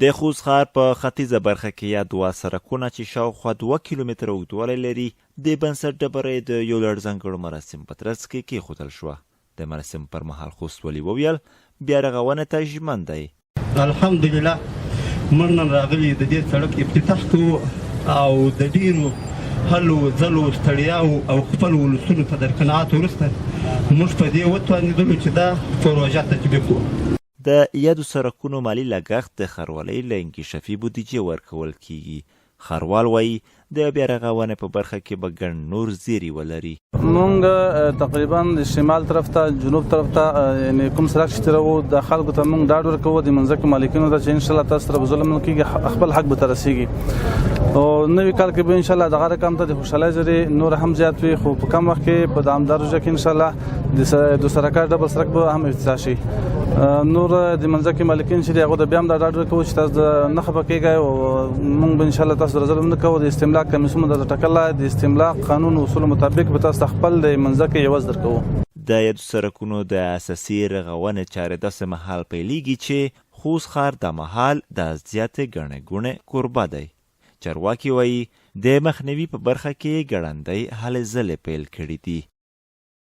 د خوست ښار په ختیځه برخه کې یا دوه سرکونه چې شاوخوا 2 کیلومتره اوږدوالی لري د بنسټ ډبره د یو لړ ځانګړو مراسم په ترڅ کې کېښودل شوه. د مراسم پر مهال خوست ولي وویل بیا رغونه ته ژمن دی. الحمدلله موږ نن راغلي د دې سړک افتتاح کوو او د ډېرو هلو ځلو ستړیاو او خپل ولسونو ته در قناعت وروسته موږ په دې وتوانېدلو چې دا پروژه تطبیق کړو. د یادو سرکونو مالي لګښت د ښاروالۍ له انکشافي بودیجې ورکول کیږي. ښاروال وایي د بیا رغونې په برخه کې به ګڼ نور زیري ولري. مونږ تقریبا د شمال طرف ته جنوب طرف ته یعنې کوم سړک چې تېروو د خلکو ته مونږ ډاډ ورکوو د منځکو مالکینو ته چې انشاءالله تاسو سره به ظلم نه کېږي، خپل حق به ته رسېږي او نوي کال کې به انشاءالله دغه رقم ته د خوشحالۍ زرې نور هم زیات وي، خو په کم وخت کې په دوامداره روژه کې انشاءالله د سرکار ډبل سرک به هم افتتاح شي. نور د منځکي مالکین چې دي هغو ته بیا هم دا ډاډ ورکوو چې تاسو نه خفه کېږئ او مونږ به انشاءالله تاسو سره ظلم نه کوو. د استملاک کمیسیون درته ټاکلی د استملاک قانون اصولو مطابق به تاسو ته خپل د منځکي عوض درکوو. د یادو سرکونو د اساسي رغونې چارې داسې مهال پیلېږي چې خوست ښار دا مهال د زیاتې ګڼې ګوڼې کوربه دی. چارواکي وایي د مخنیوي په برخه کې ګړندۍ هلې ځلې پیل کړي دي.